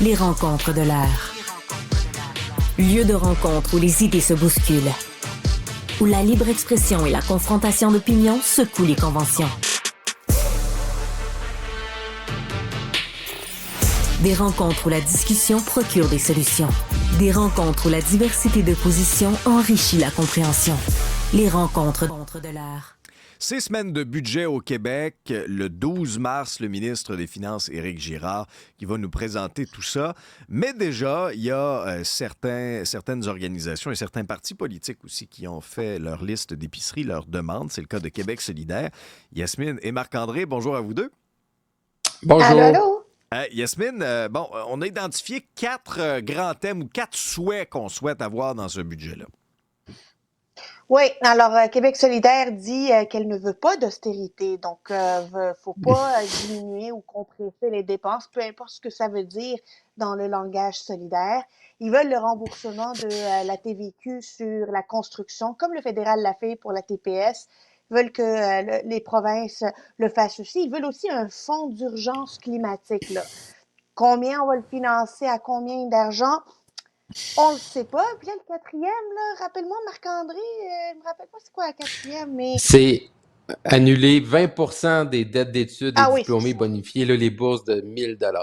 Les rencontres de l'heure. Lieu de rencontre où les idées se bousculent. Où la libre expression et la confrontation d'opinions secouent les conventions. Des rencontres où la discussion procure des solutions. Des rencontres où la diversité de positions enrichit la compréhension. Les rencontres de l'heure. 6 semaines de budget au Québec. Le 12 mars, le ministre des Finances, Éric Girard, qui va nous présenter tout ça. Mais déjà, il y a certaines organisations et certains partis politiques aussi qui ont fait leur liste d'épicerie, leur demande. C'est le cas de Québec solidaire. Yasmine et Marc-André, bonjour à vous deux. Bonjour. Allô? Yasmine, on a identifié 4 grands thèmes ou 4 souhaits qu'on souhaite avoir dans ce budget-là. Oui, alors Québec solidaire dit qu'elle ne veut pas d'austérité, donc faut pas diminuer ou compresser les dépenses, peu importe ce que ça veut dire dans le langage solidaire. Ils veulent le remboursement de la TVQ sur la construction, comme le fédéral l'a fait pour la TPS. Ils veulent que les provinces le fassent aussi. Ils veulent aussi un fonds d'urgence climatique, là. Combien on va le financer, à combien d'argent? On le sait pas. Puis là, le quatrième, là, rappelle-moi, Marc-André, je me rappelle pas c'est quoi la quatrième, mais... C'est annuler 20% des dettes d'études des Ah oui, c'est diplômés ça. bonifiés, là, les bourses de 1 000 $.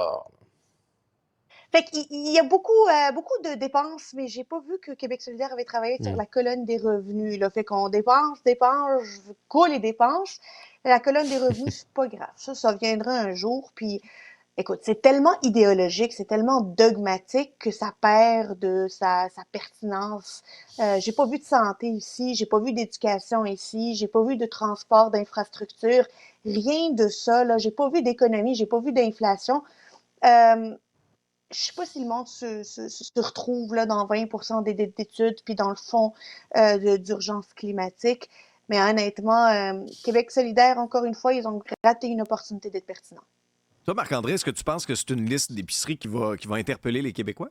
Fait qu'il y a beaucoup de dépenses, mais j'ai pas vu que Québec solidaire avait travaillé sur la colonne des revenus, là. Fait qu'on dépense, coule les dépenses. La colonne des revenus, c'est pas grave. Ça viendra un jour, puis... Écoute, c'est tellement idéologique, c'est tellement dogmatique que ça perd de sa pertinence. J'ai pas vu de santé ici, j'ai pas vu d'éducation ici, j'ai pas vu de transport, d'infrastructure, rien de ça, là. J'ai pas vu d'économie, j'ai pas vu d'inflation. Je sais pas si le monde se retrouve là dans 20% des dettes d'études puis dans le fonds d'urgence climatique. Mais honnêtement, Québec solidaire, encore une fois, ils ont raté une opportunité d'être pertinents. Toi, Marc-André, est-ce que tu penses que c'est une liste d'épicerie qui va interpeller les Québécois?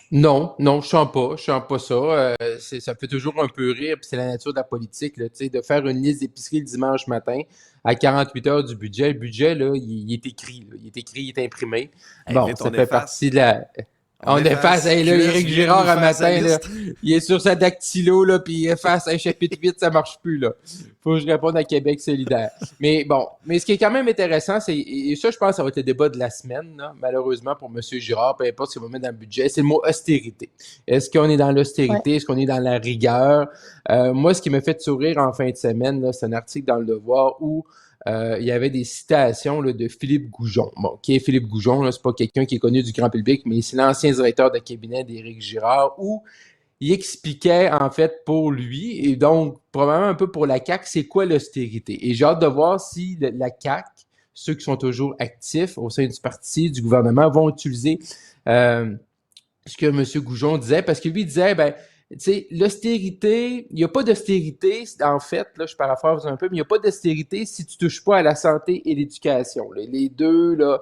Non, je sens pas ça. Ça me fait toujours un peu rire, puis c'est la nature de la politique, là, tu sais, de faire une liste d'épicerie le dimanche matin à 48 heures du budget. Le budget, là, il est écrit, là. Il est imprimé. Hey, Bon, vite, ça on fait efface. partie de la... On efface. Hey, là, QS Éric vient de Girard, nous un faire sa matin, là, liste. il est sur sa dactylo, là, puis il efface un chapitre 8, ça marche plus, là. Faut que je réponde à Québec solidaire. Mais bon, ce qui est quand même intéressant, et ça, je pense, ça va être le débat de la semaine, là, malheureusement, pour M. Girard, peu importe ce qu'il va mettre dans le budget, c'est le mot austérité. Est-ce qu'on est dans Ouais. l'austérité? Est-ce qu'on est dans la rigueur? Moi, ce qui m'a fait sourire en fin de semaine, là, c'est un article dans Le Devoir où il y avait des citations là, de Philippe Goujon. Bon, qui est Philippe Goujon? Là, c'est pas quelqu'un qui est connu du grand public, mais c'est l'ancien directeur de cabinet d'Éric Girard, où il expliquait, en fait, pour lui, et donc, probablement un peu pour la CAQ, c'est quoi l'austérité. Et j'ai hâte de voir si la CAQ, ceux qui sont toujours actifs au sein du parti, du gouvernement, vont utiliser ce que M. Goujon disait, parce que lui disait, tu sais, l'austérité, il n'y a pas d'austérité, en fait, là, je paraphrase un peu, mais il n'y a pas d'austérité si tu touches pas à la santé et l'éducation. Là. Les deux, là,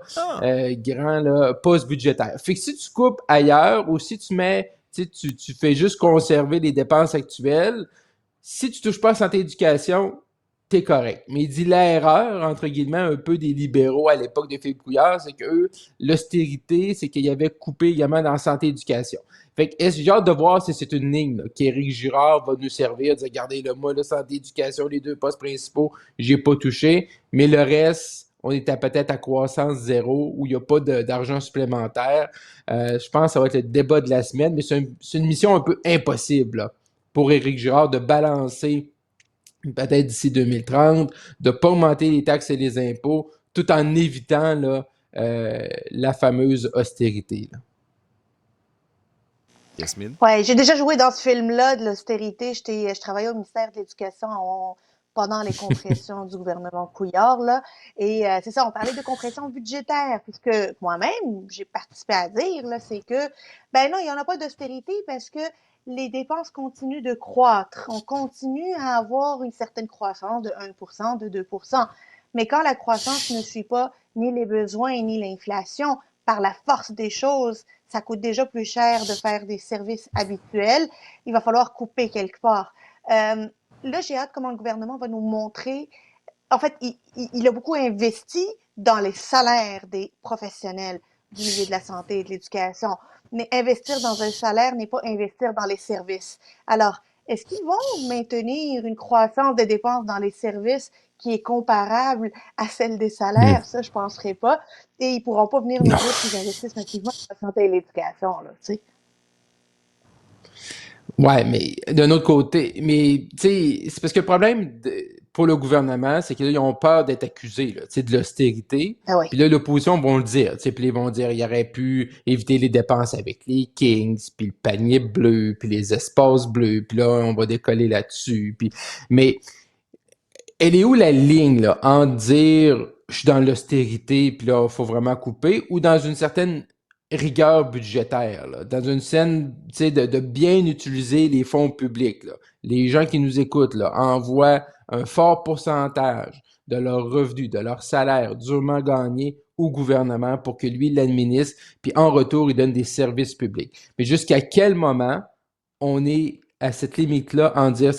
grands, là, postes budgétaires. Fait que si tu coupes ailleurs ou si tu mets, tu fais juste conserver les dépenses actuelles, si tu touches pas à la santé et l'éducation, t'es correct. Mais il dit l'erreur, entre guillemets, un peu des libéraux à l'époque de Philippe Couillard, c'est que l'austérité, c'est qu'il y avait coupé également dans la santé et l'éducation. Fait que j'ai hâte de voir si c'est une ligne qu'Éric Girard va nous servir, de dire, regardez, là, moi, la santé et l'éducation, les deux postes principaux, j'ai pas touché, mais le reste, on était peut-être à croissance zéro, où il n'y a pas d'argent supplémentaire. Je pense que ça va être le débat de la semaine, mais c'est une mission un peu impossible là, pour Éric Girard de balancer peut-être d'ici 2030, de ne pas augmenter les taxes et les impôts, tout en évitant là, la fameuse austérité. Là. Yasmine? Ouais, j'ai déjà joué dans ce film-là de l'austérité. Je travaillais au ministère de l'Éducation pendant les compressions du gouvernement Couillard, là. Et c'est ça, on parlait de compression budgétaire, puisque moi-même, j'ai participé à dire, là, c'est que, ben non, il n'y en a pas d'austérité parce que les dépenses continuent de croître. On continue à avoir une certaine croissance de 1%, de 2%. Mais quand la croissance ne suit pas ni les besoins ni l'inflation, par la force des choses, ça coûte déjà plus cher de faire des services habituels. Il va falloir couper quelque part. Là, j'ai hâte comment le gouvernement va nous montrer. En fait, il a beaucoup investi dans les salaires des professionnels. du milieu de la santé et de l'éducation. Mais investir dans un salaire n'est pas investir dans les services. Alors, est-ce qu'ils vont maintenir une croissance des dépenses dans les services qui est comparable à celle des salaires? Ça, je ne penserais pas. Et ils ne pourront pas venir nous dire qu'ils investissent massivement dans la santé et l'éducation, là, tu sais. Ouais, mais d'un autre côté, mais tu sais, c'est parce que le problème pour le gouvernement, c'est qu'ils ont peur d'être accusés là, tu sais, de l'austérité. Ah oui. Puis là, l'opposition vont le dire, tu sais, puis ils vont dire, il aurait pu éviter les dépenses avec les Kings, puis le panier bleu, puis les espaces bleus, puis là, on va décoller là-dessus. Puis, mais elle est où la ligne là entre dire, je suis dans l'austérité, puis là, il faut vraiment couper, ou dans une certaine rigueur budgétaire, là, dans une scène, tu sais, de bien utiliser les fonds publics, là. Les gens qui nous écoutent, là, envoient un fort pourcentage de leurs revenus, de leur salaire durement gagné au gouvernement pour que lui l'administre, puis en retour, il donne des services publics. Mais jusqu'à quel moment on est à cette limite-là en dire,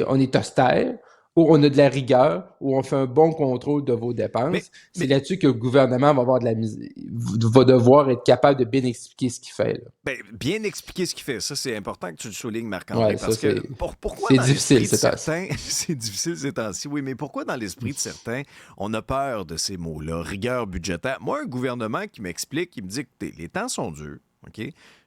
on est austère, où on a de la rigueur, où on fait un bon contrôle de vos dépenses. C'est là-dessus que le gouvernement va avoir va devoir être capable de bien expliquer ce qu'il fait. Là. Ben, bien expliquer ce qu'il fait, ça c'est important que tu le soulignes, Marc-André, parce ça, que pourquoi c'est dans difficile, l'esprit de certains, c'est difficile ces temps-ci, oui, mais pourquoi dans l'esprit de certains, on a peur de ces mots-là, rigueur budgétaire? Moi, un gouvernement qui m'explique, qui me dit que les temps sont durs, OK?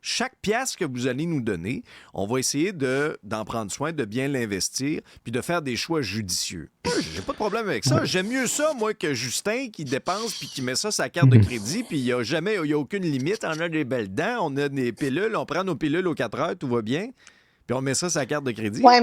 Chaque pièce que vous allez nous donner, on va essayer d'en prendre soin, de bien l'investir, puis de faire des choix judicieux. J'ai pas de problème avec ça. J'aime mieux ça, moi, que Justin qui dépense puis qui met ça sur sa carte de crédit, puis il n'y a aucune limite. On a des belles dents, on a des pilules, on prend nos pilules aux 4 heures, tout va bien, puis on met ça sur sa carte de crédit. Oui,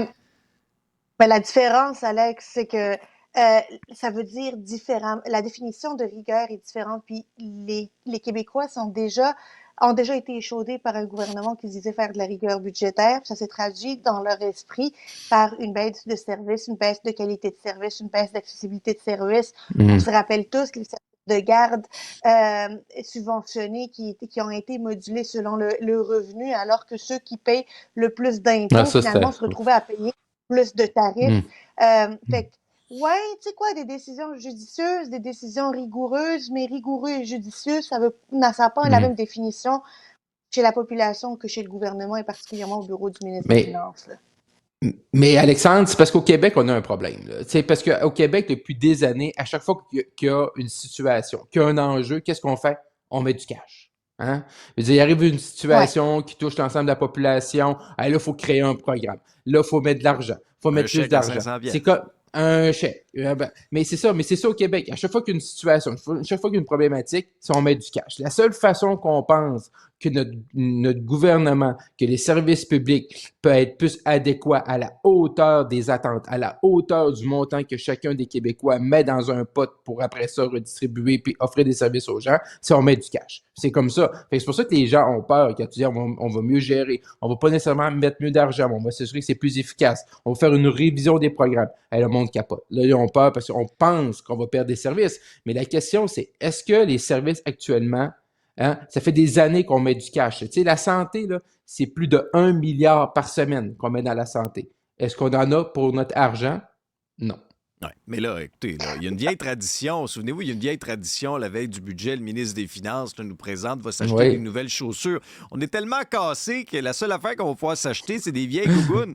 mais la différence, Alex, c'est que ça veut dire différent. La définition de rigueur est différente, puis les Québécois ont déjà été échaudés par un gouvernement qui disait faire de la rigueur budgétaire. Ça s'est traduit dans leur esprit par une baisse de services, une baisse de qualité de service, une baisse d'accessibilité de services. On se rappelle tous que les services de garde subventionnés qui ont été modulés selon le revenu, alors que ceux qui payent le plus d'impôts, finalement, se retrouvaient à payer plus de tarifs. Fait que, ouais, tu sais quoi, des décisions judicieuses, des décisions rigoureuses, mais rigoureux et judicieux, ça n'a pas la même définition chez la population que chez le gouvernement et particulièrement au bureau du ministre des Finances. Là. Mais Alexandre, c'est parce qu'au Québec, on a un problème. C'est parce qu'au Québec, depuis des années, à chaque fois qu'il y a une situation, qu'il y a un enjeu, qu'est-ce qu'on fait? On met du cash. Hein? Je veux dire, il arrive une situation qui touche l'ensemble de la population. Là, il faut créer un programme. Là, il faut mettre de l'argent. Il faut mettre plus d'argent. C'est comme un chèque. Mais c'est ça au Québec. À chaque fois qu'il y a une situation, à chaque fois qu'il y a une problématique, c'est on met du cash. La seule façon qu'on pense que notre gouvernement, que les services publics peuvent être plus adéquats à la hauteur des attentes, à la hauteur du montant que chacun des Québécois met dans un pot pour après ça redistribuer puis offrir des services aux gens, c'est on met du cash. C'est comme ça. C'est pour ça que les gens ont peur quand tu dis on va mieux gérer, on va pas nécessairement mettre mieux d'argent, mais on va s'assurer que c'est plus efficace. On va faire une révision des programmes. Le monde capote. Là, ils ont peur parce qu'on pense qu'on va perdre des services. Mais la question, c'est est-ce que les services actuellement, ça fait des années qu'on met du cash. Tu sais, la santé, là, c'est plus de 1 milliard par semaine qu'on met dans la santé. Est-ce qu'on en a pour notre argent? Non. Ouais, mais là, écoutez, il y a une vieille tradition. Souvenez-vous, il y a une vieille tradition. La veille du budget, le ministre des Finances nous présente, va s'acheter des nouvelles chaussures. On est tellement cassés que la seule affaire qu'on va pouvoir s'acheter, c'est des vieilles gougounes.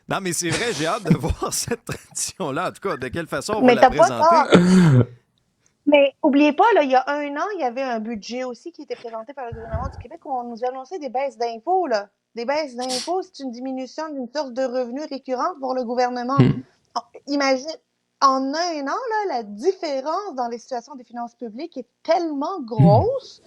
Non, mais c'est vrai, j'ai hâte de voir cette tradition-là. En tout cas, de quelle façon on va la présenter. Mais oubliez pas, là, il y a un an, il y avait un budget aussi qui était présenté par le gouvernement du Québec où on nous annonçait des baisses d'impôts. Là. Des baisses d'impôts, c'est une diminution d'une source de revenus récurrente pour le gouvernement. Imagine, en un an, là, la différence dans les situations des finances publiques est tellement grosse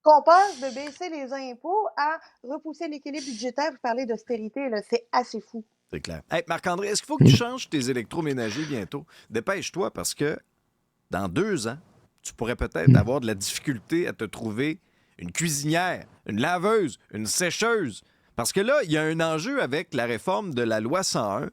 qu'on passe de baisser les impôts à repousser l'équilibre budgétaire pour parler d'austérité. Là. C'est assez fou. C'est clair. Hey, Marc-André, est-ce qu'il faut que tu changes tes électroménagers bientôt? Dépêche-toi parce que dans 2 ans, tu pourrais peut-être avoir de la difficulté à te trouver une cuisinière, une laveuse, une sécheuse. Parce que là, il y a un enjeu avec la réforme de la loi 101. Vous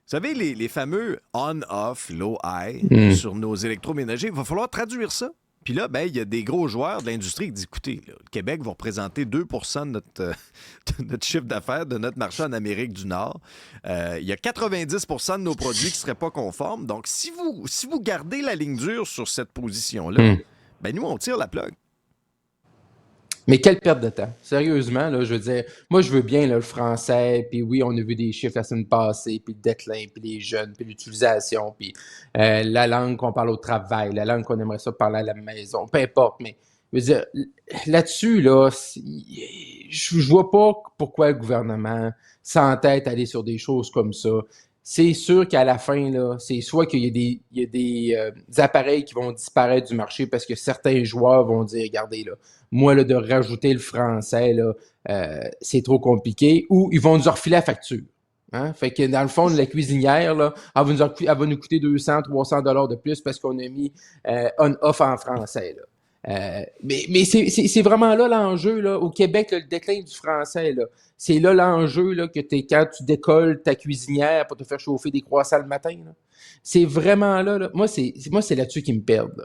savez, les fameux on-off, low-high sur nos électroménagers, il va falloir traduire ça. Puis là, il y a des gros joueurs de l'industrie qui disent, écoutez, là, le Québec va représenter 2 de notre chiffre d'affaires, de notre marché en Amérique du Nord. Il y a 90 de nos produits qui ne seraient pas conformes. Donc, si vous gardez la ligne dure sur cette position-là, nous, on tire la plug. Mais quelle perte de temps. Sérieusement, là, je veux dire, moi, je veux bien là, le français, puis oui, on a vu des chiffres la semaine passée, puis le déclin, puis les jeunes, puis l'utilisation, puis la langue qu'on parle au travail, la langue qu'on aimerait ça parler à la maison, peu importe, mais je veux dire, là-dessus, là, je vois pas pourquoi le gouvernement s'entête à aller sur des choses comme ça. C'est sûr qu'à la fin, là, c'est soit qu'il y a des appareils qui vont disparaître du marché parce que certains joueurs vont dire, regardez, là, moi, là, de rajouter le français, là, c'est trop compliqué, ou ils vont nous refiler la facture. Hein? Fait que dans le fond, la cuisinière, là, elle va nous coûter 200, 300 $ de plus parce qu'on a mis on-off en français. Là. Mais c'est vraiment là l'enjeu. Là. Au Québec, là, le déclin du français, là, c'est là l'enjeu là, que quand tu décolles ta cuisinière pour te faire chauffer des croissants le matin. Là. C'est vraiment là. Moi, c'est là-dessus qu'ils me perdent. Là.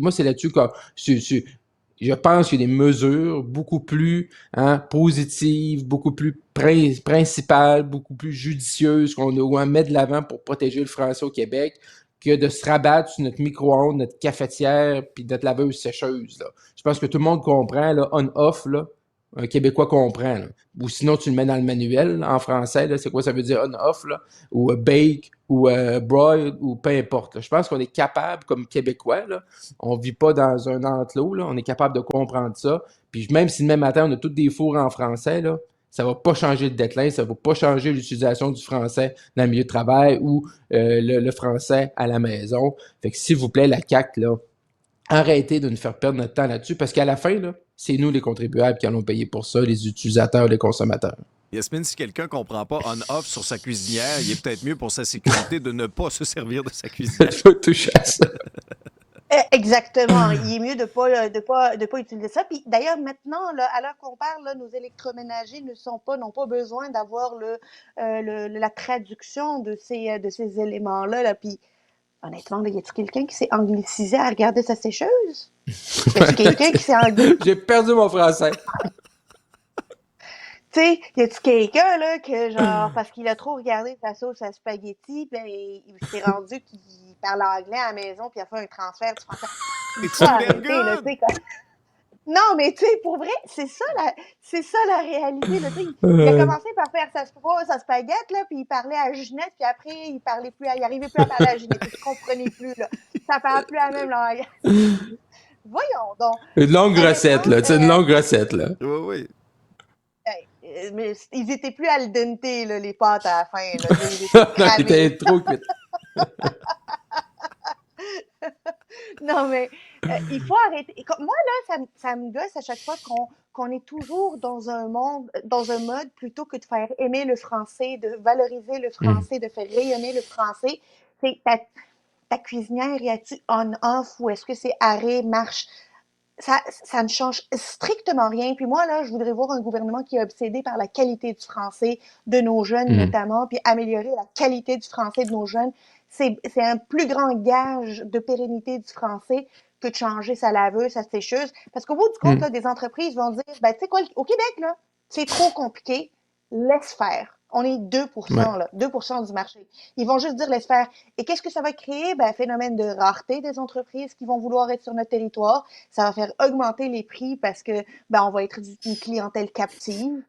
Moi, c'est là-dessus que je pense qu'il y a des mesures beaucoup plus positives, beaucoup plus principales, beaucoup plus judicieuses qu'on doit mettre de l'avant pour protéger le français au Québec que de se rabattre sur notre micro-ondes, notre cafetière puis notre laveuse sécheuse. Là. Je pense que tout le monde comprend, là, on-off, là, un Québécois comprend. Là. Ou sinon, tu le mets dans le manuel là, en français, là, c'est quoi ça veut dire on-off, là, ou bake, ou broil, ou peu importe. Là. Je pense qu'on est capable, comme Québécois, là, on vit pas dans un enclos, là, on est capable de comprendre ça. Puis même si demain matin, on a tous des fours en français, là, ça va pas changer le déclin, ça va pas changer l'utilisation du français dans le milieu de travail ou le français à la maison. Fait que s'il vous plaît, la CAQ, là, arrêtez de nous faire perdre notre temps là-dessus parce qu'à la fin, là, c'est nous les contribuables qui allons payer pour ça, les utilisateurs, les consommateurs. Yasmine, si quelqu'un ne comprend pas on-off sur sa cuisinière, il est peut-être mieux pour sa sécurité de ne pas se servir de sa cuisinière. Il faut toucher à ça. Exactement. Il est mieux de pas utiliser ça. Puis d'ailleurs, maintenant, là, à l'heure qu'on parle, là, nos électroménagers n'ont pas besoin d'avoir la traduction de ces éléments-là. Là. Puis honnêtement, là, y a-t-il quelqu'un qui s'est anglicisé à regarder sa sécheuse? Y a-t-il quelqu'un qui s'est anglicisé? J'ai perdu mon français. Tu sais, y a-tu quelqu'un, là, que genre, parce qu'il a trop regardé sa sauce à spaghetti, ben, il s'est rendu qu'il parle anglais à la maison, puis il a fait un transfert du français. Il faut arrêter, là, tu sais, Non, mais tu sais, pour vrai, c'est ça la réalité, là, tu sais. Il a commencé par faire sa spaghette, là, puis il parlait à Ginette, puis après, il arrivait plus à parler à Ginette, il comprenait plus, là. Ça parle plus la même langue. Voyons donc. Une longue recette, là, tu sais, une longue recette, là. Oui, oui. Mais ils étaient plus al dente, là, les pâtes à la fin. Là. Ils étaient cramés. Ils étaient trop cuits. Non, mais il faut arrêter. Moi, là, ça me gosse à chaque fois qu'on est toujours dans un mode, plutôt que de faire aimer le français, de valoriser le français, de faire rayonner le français. C'est ta cuisinière, y a-tu on-off ou est-ce que c'est arrêt, marche? Ça ne change strictement rien. Puis moi, là, je voudrais voir un gouvernement qui est obsédé par la qualité du français de nos jeunes, notamment, puis améliorer la qualité du français de nos jeunes. C'est un plus grand gage de pérennité du français que de changer sa laveuse, sa sécheuse. Parce qu'au bout du compte, là, des entreprises vont dire, ben, tu sais quoi, au Québec, là, c'est trop compliqué, laisse faire. On est 2%, là, 2% du marché. Ils vont juste dire laisse faire. Et qu'est-ce que ça va créer? Ben, un phénomène de rareté des entreprises qui vont vouloir être sur notre territoire. Ça va faire augmenter les prix parce que, ben, on va être une clientèle captive.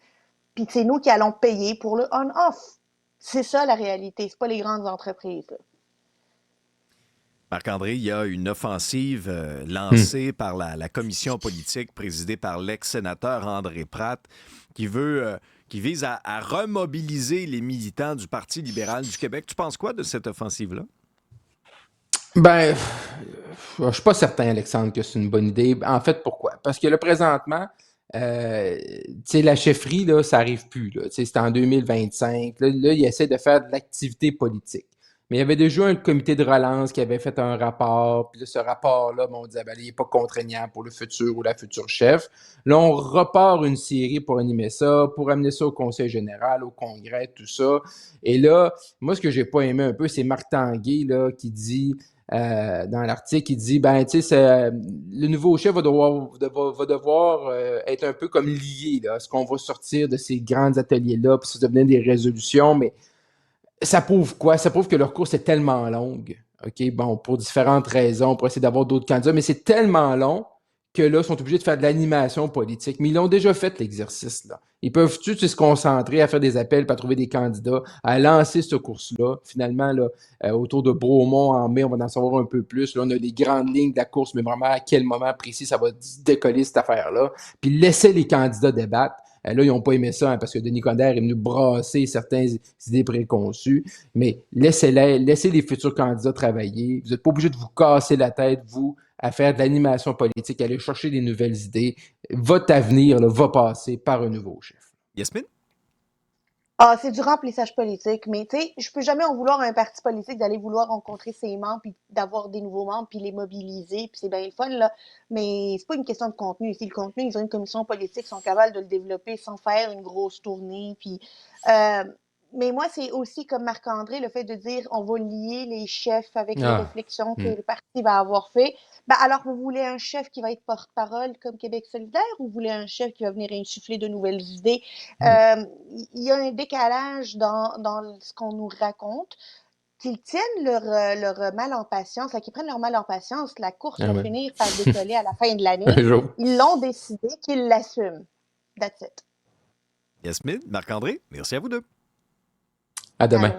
Puis c'est nous qui allons payer pour le on-off. C'est ça la réalité. C'est pas les grandes entreprises, là. Marc-André, il y a une offensive lancée par la commission politique présidée par l'ex-sénateur André Pratt qui vise à remobiliser les militants du Parti libéral du Québec. Tu penses quoi de cette offensive-là? Ben, je suis pas certain, Alexandre, que c'est une bonne idée. En fait, pourquoi? Parce que là, présentement, tu sais, la chefferie, là, ça arrive plus, là. Tu sais, c'est en 2025. Là, il essaie de faire de l'activité politique. Mais il y avait déjà un comité de relance qui avait fait un rapport. Puis là, ce rapport-là, on disait, ben, il n'est pas contraignant pour le futur ou la future chef. Là, on repart une série pour animer ça, pour amener ça au Conseil général, au Congrès, tout ça. Et là, moi, ce que j'ai pas aimé un peu, c'est Marc Tanguay, là, qui dit, dans l'article, il dit, ben, tu sais, le nouveau chef va devoir être un peu comme lié, là. Est-ce qu'on va sortir de ces grands ateliers-là, puis ça devenir des résolutions, mais ça prouve quoi? Ça prouve que leur course est tellement longue, OK? Bon, pour différentes raisons, pour essayer d'avoir d'autres candidats, mais c'est tellement long que là, sont obligés de faire de l'animation politique. Mais ils l'ont déjà fait, l'exercice, là. Ils peuvent-tu se concentrer à faire des appels, à trouver des candidats, à lancer ce course-là? Finalement, là, autour de Bromont, en mai, on va en savoir un peu plus. Là, on a les grandes lignes de la course, mais vraiment à quel moment précis ça va décoller cette affaire-là. Puis laisser les candidats débattre. Là, ils n'ont pas aimé ça, hein, parce que Denis Coderre est venu brasser certaines idées préconçues. Mais laissez les futurs candidats travailler. Vous n'êtes pas obligé de vous casser la tête, vous, à faire de l'animation politique, à aller chercher des nouvelles idées. Votre avenir là, va passer par un nouveau chef. Yasmine? Ah, c'est du remplissage politique, mais tu sais, je peux jamais en vouloir à un parti politique d'aller vouloir rencontrer ses membres, puis d'avoir des nouveaux membres, puis les mobiliser, puis c'est bien le fun, là. Mais c'est pas une question de contenu. Ici, le contenu, ils ont une commission politique, ils sont capables de le développer sans faire une grosse tournée, puis... mais moi, c'est aussi comme Marc-André, le fait de dire on va lier les chefs avec les réflexions que le parti va avoir fait. Ben, alors, vous voulez un chef qui va être porte-parole comme Québec solidaire ou vous voulez un chef qui va venir insuffler de nouvelles idées? Il y a un décalage dans ce qu'on nous raconte. Qu'ils tiennent leur mal en patience, qu'ils prennent leur mal en patience, la course va finir par décoller à la fin de l'année. Ils l'ont décidé, qu'ils l'assument. That's it. Yasmine, Marc-André, merci à vous deux. À demain.